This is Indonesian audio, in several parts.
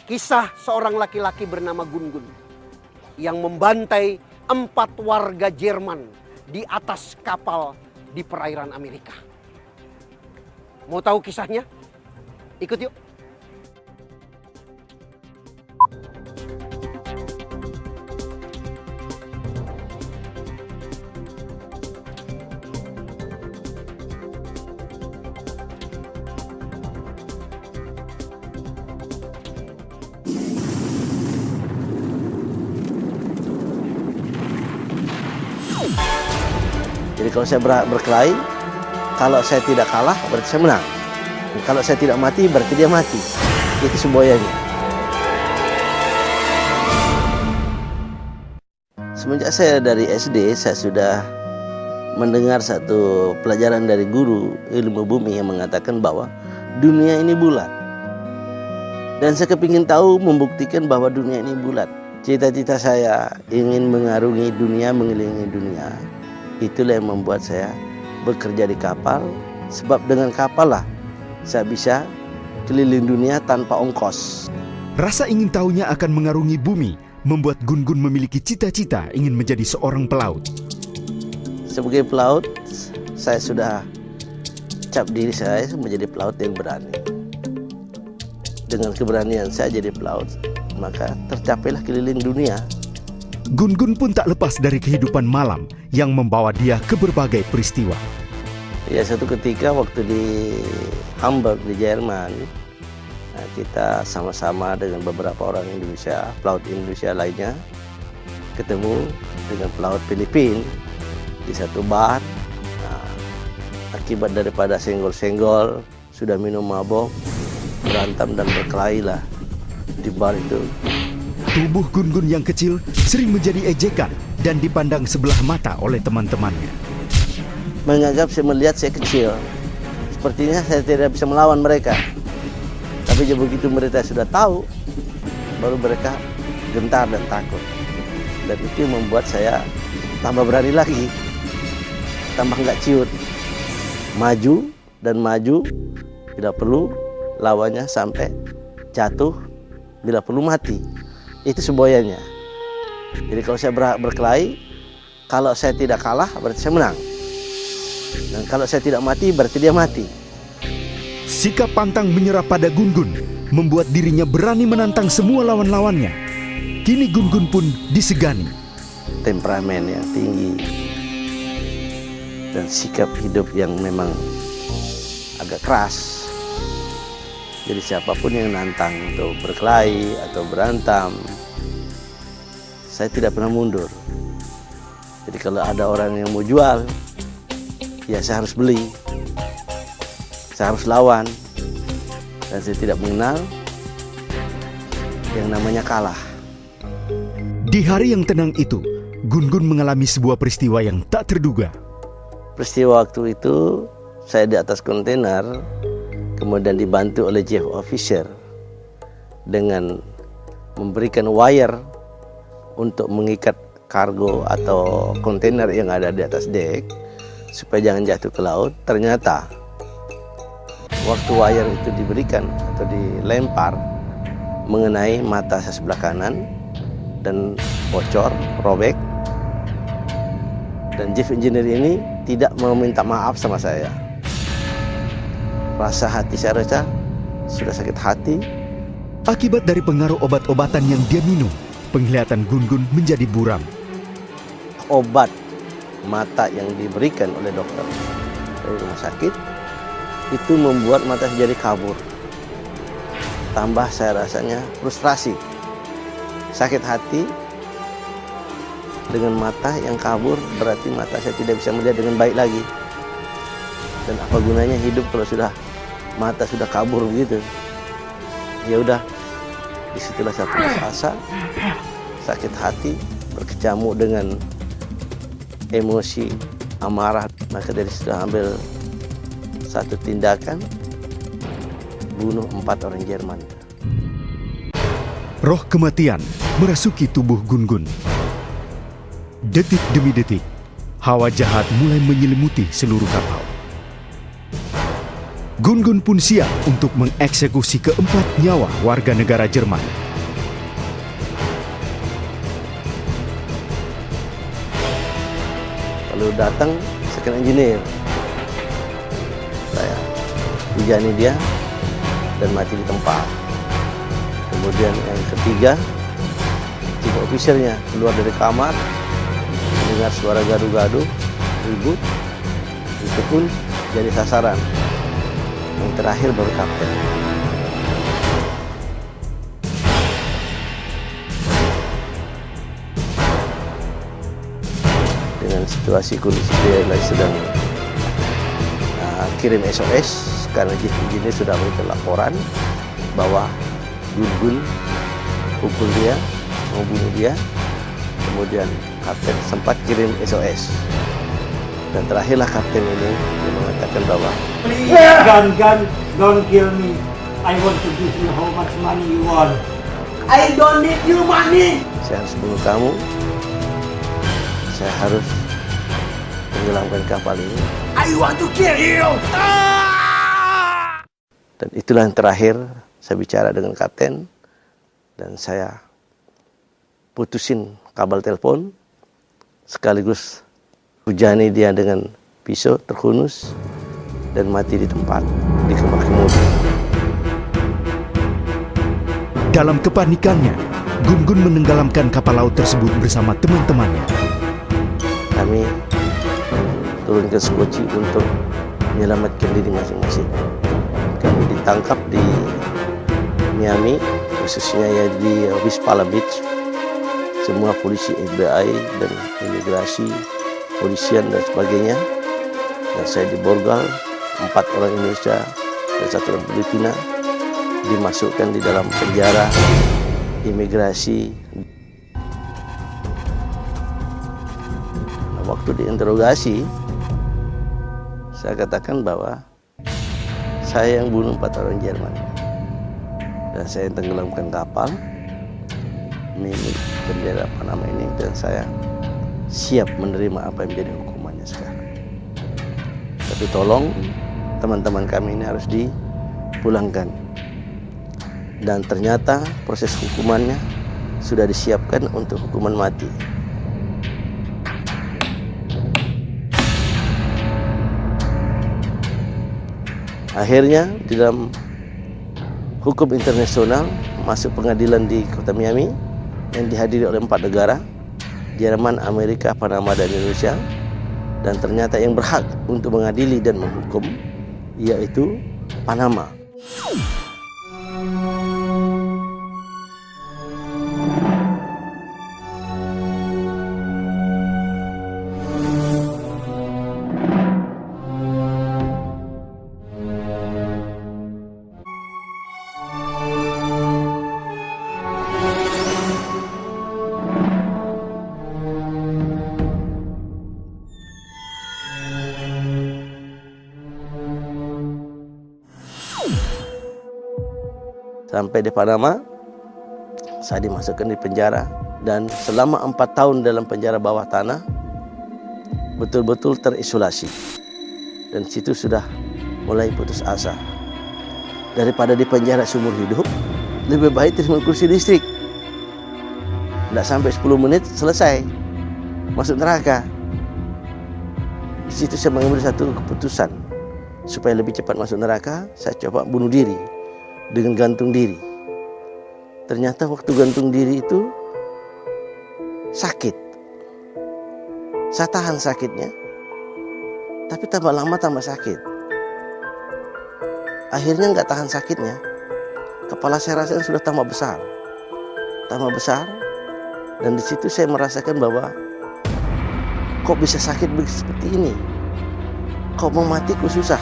Kisah seorang laki-laki bernama Gun-Gun yang membantai 4 warga Jerman di atas kapal di perairan Amerika. Mau tahu kisahnya? Ikut yuk. Jadi kalau saya berkelahi, kalau saya tidak kalah berarti saya menang. Dan kalau saya tidak mati berarti dia mati. Itu semboyannya. Semenjak saya dari SD, saya sudah mendengar satu pelajaran dari guru ilmu bumi yang mengatakan bahwa dunia ini bulat. Dan saya kepingin tahu, membuktikan bahwa dunia ini bulat. Cita-cita saya ingin mengarungi dunia, mengelilingi dunia. Itulah yang membuat saya bekerja di kapal. Sebab dengan kapal lah saya bisa keliling dunia tanpa ongkos. Rasa ingin tahunya akan mengarungi bumi membuat Gun-Gun memiliki cita-cita ingin menjadi seorang pelaut. Sebagai pelaut, saya sudah cap diri saya menjadi pelaut yang berani. Dengan keberanian saya jadi pelaut, maka tercapailah keliling dunia. Gun-Gun pun tak lepas dari kehidupan malam yang membawa dia ke berbagai peristiwa. Ya, satu ketika waktu di Hamburg di Jerman, kita sama-sama dengan beberapa orang Indonesia, pelaut Indonesia lainnya, ketemu dengan pelaut Filipina di satu bar. Akibat daripada senggol-senggol, sudah minum mabok, berantem dan berkelahi lah di bar itu. Tubuh Gun-Gun yang kecil sering menjadi ejekan dan dipandang sebelah mata oleh teman-temannya. Menganggap saya melihat saya kecil. Sepertinya saya tidak bisa melawan mereka. Tapi begitu mereka sudah tahu, baru mereka gentar dan takut. Dan itu membuat saya tambah berani lagi. Tambah nggak ciut. Maju dan maju, bila perlu lawannya sampai jatuh, bila perlu mati. Itu semboyannya. Jadi kalau saya berkelahi, kalau saya tidak kalah berarti saya menang. Dan kalau saya tidak mati berarti dia mati. Sikap pantang menyerah pada Gun-Gun membuat dirinya berani menantang semua lawan-lawannya. Kini Gun-Gun pun disegani. Temperamen yang tinggi dan sikap hidup yang memang agak keras. Jadi siapapun yang nantang untuk berkelahi atau berantem, saya tidak pernah mundur. Jadi kalau ada orang yang mau jual, ya saya harus beli. Saya harus lawan. Dan saya tidak mengenal yang namanya kalah. Di hari yang tenang itu, Gun-Gun mengalami sebuah peristiwa yang tak terduga. Peristiwa waktu itu, saya di atas kontainer, kemudian dibantu oleh chief officer dengan memberikan wire untuk mengikat kargo atau kontainer yang ada di atas dek supaya jangan jatuh ke laut. Ternyata waktu wire itu diberikan atau dilempar mengenai mata saya sebelah kanan dan bocor, robek. Dan chief engineer ini tidak mau minta maaf sama saya. Rasa hati saya rasa sudah sakit hati. Akibat dari pengaruh obat-obatan yang dia minum, penglihatan Gun-Gun menjadi buram. Obat mata yang diberikan oleh dokter dari rumah sakit itu membuat mata saya jadi kabur. Tambah saya rasanya frustrasi, sakit hati. Dengan mata yang kabur berarti mata saya tidak bisa melihat dengan baik lagi. Dan apa gunanya hidup kalau sudah mata sudah kabur begitu? Ya udah, disitulah saya putus asa, sakit hati, berkecamuk dengan emosi, amarah. Maka dari situ ambil satu tindakan, bunuh 4 orang Jerman. Roh kematian merasuki tubuh Gun-Gun. Detik demi detik, hawa jahat mulai menyelimuti seluruh kapal. Gun-Gun pun siap untuk mengeksekusi keempat nyawa warga negara Jerman. Lalu datang second engineer. Saya hujani dia dan mati di tempat. Kemudian yang ketiga, chief officernya keluar dari kamar, mendengar suara gaduh-gaduh, ribut, itu pun jadi sasaran. Yang terakhir baru kapten. Dengan situasi kondisi dia sedang kirim SOS karena ini sudah memberikan laporan bahwa Gun-Gun pukul dia, mau bunuh dia. Kemudian kapten sempat kirim SOS. Dan terakhirlah kapten ini dia mengatakan bahwa Please, Gun, don't kill me. I want to give you how much money you want. I don't need your money. saya harus bunuh kamu. Saya harus tenggelamkan kapal ini. I want to kill you. Dan itulah yang terakhir saya bicara dengan kapten. Dan saya putusin kabel telepon. Sekaligus hujani dia dengan pisau terhunus. Dan mati di tempat, di kamar kemudi. Dalam kepanikannya, Gun-Gun menenggelamkan kapal laut tersebut bersama teman-temannya. Kami turun ke Skoci untuk menyelamatkan diri masing-masing. Kami ditangkap di Miami, khususnya ya di Wispala Beach. Semua polisi FBI dan imigrasi, polisian dan sebagainya. Dan saya diborgal, 4 orang Indonesia dan 1 orang Filipina dimasukkan di dalam penjara imigrasi. Waktu diinterogasi, saya katakan bahwa saya yang bunuh 4 orang Jerman dan saya yang tenggelamkan kapal milik bendera Panama ini, dan saya siap menerima apa yang menjadi hukumannya sekarang. Tapi tolong teman-teman kami ini harus dipulangkan. Dan ternyata proses hukumannya sudah disiapkan untuk hukuman mati. Akhirnya di dalam hukum internasional masuk pengadilan di kota Miami yang dihadiri oleh 4 negara, Jerman, Amerika, Panama, dan Indonesia. Dan ternyata yang berhak untuk mengadili dan menghukum yaitu Panama. Sampai di Panama, saya dimasukkan di penjara. Dan selama 4 tahun dalam penjara bawah tanah, betul-betul terisolasi. Dan situ sudah mulai putus asa. Daripada di penjara seumur hidup, lebih baik terima kursi listrik. Tidak sampai 10 menit selesai, masuk neraka. Di situ saya mengambil satu keputusan. Supaya lebih cepat masuk neraka, saya coba bunuh diri dengan gantung diri. Ternyata waktu gantung diri itu sakit. Saya tahan sakitnya, tapi tambah lama tambah sakit. Akhirnya nggak tahan sakitnya, kepala saya rasanya sudah tambah besar, dan di situ saya merasakan bahwa kok bisa sakit seperti ini, kok mau mati kok susah.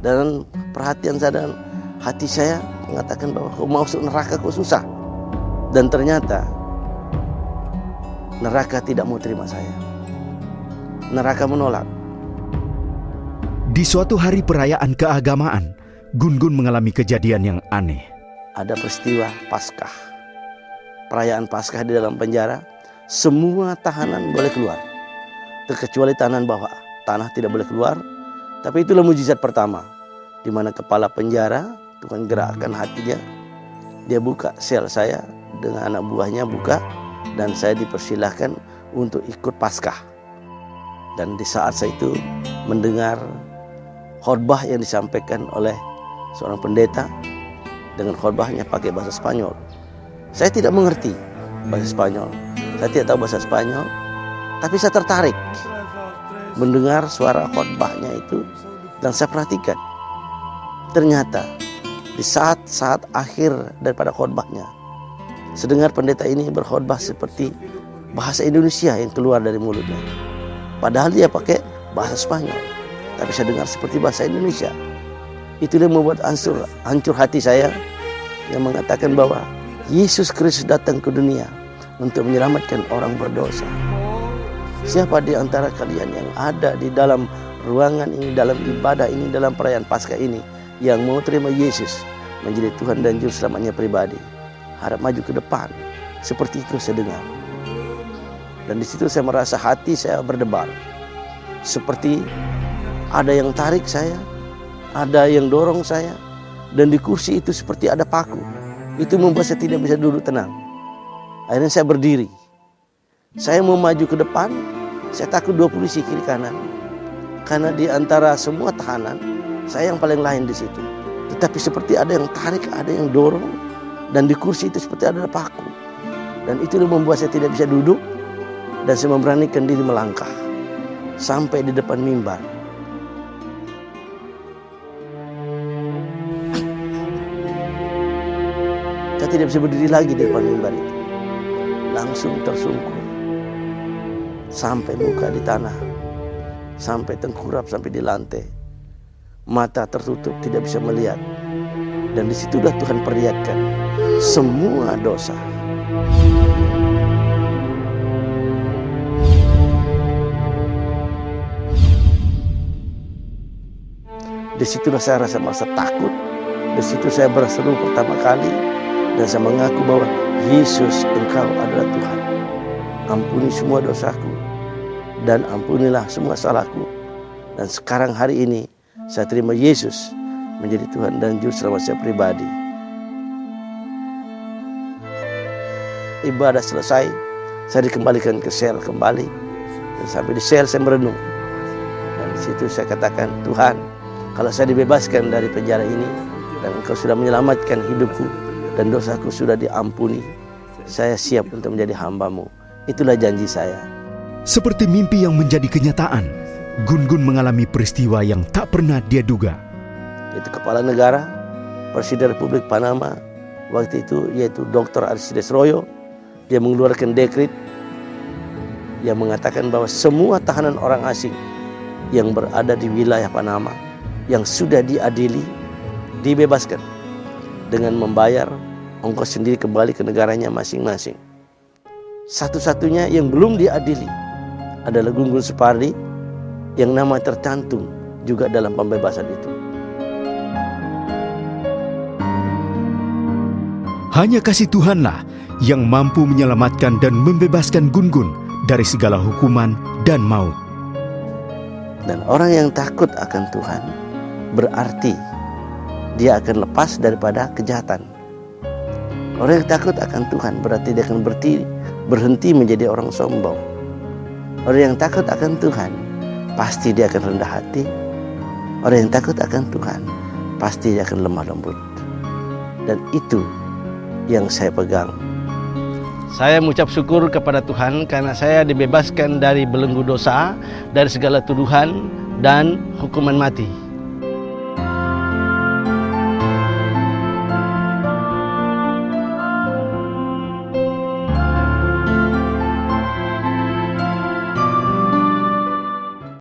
Dan perhatian saya dan hati saya mengatakan bahwa kau masuk neraka kau susah. Dan ternyata neraka tidak mau terima saya. Neraka menolak. Di suatu hari perayaan keagamaan, Gun-Gun mengalami kejadian yang aneh. Ada peristiwa Paskah. Perayaan Paskah di dalam penjara, semua tahanan boleh keluar. Terkecuali tahanan bawah. Tanah tidak boleh keluar. Tapi itulah mujizat pertama. di mana kepala penjara, Tuhan gerakkan hatinya. Dia buka sel saya dengan anak buahnya buka, dan saya dipersilahkan untuk ikut Paskah. Dan di saat saya itu mendengar khotbah yang disampaikan oleh seorang pendeta dengan khotbahnya pakai bahasa Spanyol. Saya tidak mengerti bahasa Spanyol, saya tidak tahu bahasa Spanyol, tapi saya tertarik mendengar suara khotbahnya itu, dan saya perhatikan. Ternyata di saat-saat akhir daripada khotbahnya, sedengar pendeta ini berkhotbah seperti bahasa Indonesia yang keluar dari mulutnya. Padahal dia pakai bahasa Spanyol, tapi saya dengar seperti bahasa Indonesia. Itu yang membuat hancur hati saya, yang mengatakan bahwa Yesus Kristus datang ke dunia untuk menyelamatkan orang berdosa. Siapa di antara kalian yang ada di dalam ruangan ini, dalam ibadah ini, dalam perayaan Paskah ini, yang mau terima Yesus menjadi Tuhan dan Juru Selamatnya pribadi, harap maju ke depan. Seperti itu saya dengar. Dan di situ saya merasa hati saya berdebar. Seperti ada yang tarik saya, ada yang dorong saya, dan di kursi itu seperti ada paku. Itu membuat saya tidak bisa duduk tenang. Akhirnya saya berdiri. Saya mau maju ke depan, saya takut 2 polisi kiri kanan. Karena di antara semua tahanan, saya yang paling lain di situ. Tetapi seperti ada yang tarik, ada yang dorong, dan di kursi itu seperti ada paku. Dan itu yang membuat saya tidak bisa duduk, dan saya memberanikan diri melangkah sampai di depan mimbar. Saya tidak bisa berdiri lagi di depan mimbar itu. Langsung tersungkur sampai muka di tanah, sampai tengkurap, sampai di lantai. Mata tertutup, tidak bisa melihat. Dan disitulah Tuhan perlihatkan semua dosa. Disitulah saya merasa takut. Disitu saya berseru pertama kali, dan saya mengaku bahwa Yesus, Engkau adalah Tuhan. Ampuni semua dosaku, dan ampunilah semua salahku. Dan sekarang hari ini saya terima Yesus menjadi Tuhan dan Juru Selamat saya pribadi. Ibadah selesai, saya dikembalikan ke sel kembali, dan sampai di sel saya merenung. Dan di situ saya katakan, Tuhan, kalau saya dibebaskan dari penjara ini, dan Engkau sudah menyelamatkan hidupku, dan dosaku sudah diampuni, saya siap untuk menjadi hamba-Mu. Itulah janji saya. Seperti mimpi yang menjadi kenyataan, Gun-Gun mengalami peristiwa yang tak pernah dia duga. Itu kepala negara, Presiden Republik Panama waktu itu, yaitu Dr. Aristides Royo. Dia mengeluarkan dekret yang mengatakan bahwa semua tahanan orang asing yang berada di wilayah Panama yang sudah diadili dibebaskan dengan membayar ongkos sendiri kembali ke negaranya masing-masing. Satu-satunya yang belum diadili adalah Gun-Gun Supardi, yang nama tercantum juga dalam pembebasan itu. Hanya kasih Tuhanlah yang mampu menyelamatkan dan membebaskan Gun-Gun dari segala hukuman dan maut. Dan orang yang takut akan Tuhan berarti dia akan lepas daripada kejahatan. Orang yang takut akan Tuhan berarti dia akan berhenti menjadi orang sombong. Orang yang takut akan Tuhan pasti dia akan rendah hati. Orang yang takut akan Tuhan pasti dia akan lemah lembut. Dan itu yang saya pegang. Saya mengucap syukur kepada Tuhan karena saya dibebaskan dari belenggu dosa, dari segala tuduhan dan hukuman mati.